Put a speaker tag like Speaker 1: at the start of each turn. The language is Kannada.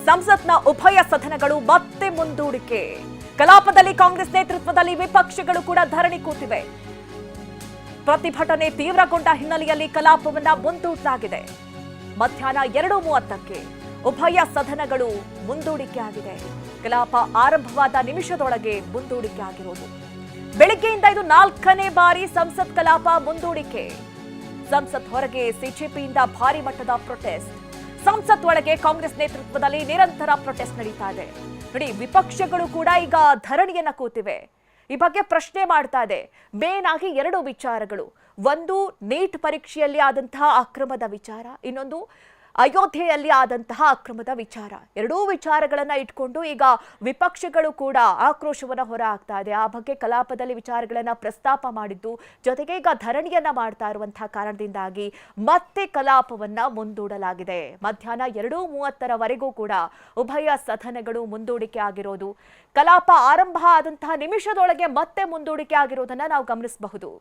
Speaker 1: ಸಂಸತ್ನ ಉಭಯ ಸದನಗಳು ಮತ್ತೆ ಮುಂದೂಡಿಕೆ. ಕಲಾಪದಲ್ಲಿ ಕಾಂಗ್ರೆಸ್ ನೇತೃತ್ವದಲ್ಲಿ ವಿಪಕ್ಷಗಳು ಕೂಡ ಧರಣಿ ಕೂತಿವೆ. ಪ್ರತಿಭಟನೆ ತೀವ್ರಗೊಂಡ ಹಿನ್ನೆಲೆಯಲ್ಲಿ ಕಲಾಪವನ್ನ ಮುಂದೂಡಲಾಗಿದೆ. ಮಧ್ಯಾಹ್ನ 2:30ಕ್ಕೆ ಉಭಯ ಸದನಗಳು ಮುಂದೂಡಿಕೆ ಆಗಿದೆ. ಕಲಾಪ ಆರಂಭವಾದ ನಿಮಿಷದೊಳಗೆ ಮುಂದೂಡಿಕೆ ಆಗಿರೋದು. ಬೆಳಗ್ಗೆಯಿಂದ ಇದು 4ನೇ ಬಾರಿ ಸಂಸತ್ ಕಲಾಪ ಮುಂದೂಡಿಕೆ. ಸಂಸತ್ ಹೊರಗೆ ಸಿಜೆಪಿಯಿಂದ ಭಾರಿ ಮಟ್ಟದ ಪ್ರೊಟೆಸ್ಟ್. ಸಂಸತ್ ಒಳಗೆ ಕಾಂಗ್ರೆಸ್ ನೇತೃತ್ವದಲ್ಲಿ ನಿರಂತರ ಪ್ರೊಟೆಸ್ಟ್ ನಡೀತಾ ಇದೆ. ನೋಡಿ, ವಿಪಕ್ಷಗಳು ಕೂಡ ಈಗ ಧರಣಿಯನ್ನ ಕೂತಿವೆ. ಈ ಬಗ್ಗೆ ಪ್ರಶ್ನೆ ಮಾಡ್ತಾ ಇದೆ. ಮೇನ್ ಆಗಿ 2 ವಿಚಾರಗಳು. ಒಂದು, ನೀಟ್ ಪರೀಕ್ಷೆಯಲ್ಲಿ ಆದಂತಹ ಅಕ್ರಮದ ವಿಚಾರ, ಇನ್ನೊಂದು ಅಯೋಧ್ಯೆಯಲ್ಲಿ ಆದಂತಹ ಅಕ್ರಮದ ವಿಚಾರ. ಎರಡೂ ವಿಚಾರಗಳನ್ನ ಇಟ್ಕೊಂಡು ಈಗ ವಿಪಕ್ಷಗಳು ಕೂಡ ಆಕ್ರೋಶವನ್ನ ಹೊರ ಹಾಕ್ತಾ ಇದೆ. ಆ ಬಗ್ಗೆ ಕಲಾಪದಲ್ಲಿ ವಿಚಾರಗಳನ್ನ ಪ್ರಸ್ತಾಪ ಮಾಡಿದ್ದು, ಜೊತೆಗೆ ಈಗ ಧರಣಿಯನ್ನ ಮಾಡ್ತಾ ಇರುವಂತಹ ಕಾರಣದಿಂದಾಗಿ ಮತ್ತೆ ಕಲಾಪವನ್ನ ಮುಂದೂಡಲಾಗಿದೆ. ಮಧ್ಯಾಹ್ನ 2:30ರವರೆಗೂ ಕೂಡ ಉಭಯ ಸದನಗಳು ಮುಂದೂಡಿಕೆ ಆಗಿರೋದು. ಕಲಾಪ ಆರಂಭ ಆದಂತಹ ನಿಮಿಷದೊಳಗೆ ಮತ್ತೆ ಮುಂದೂಡಿಕೆ ಆಗಿರೋದನ್ನ ನಾವು ಗಮನಿಸಬಹುದು.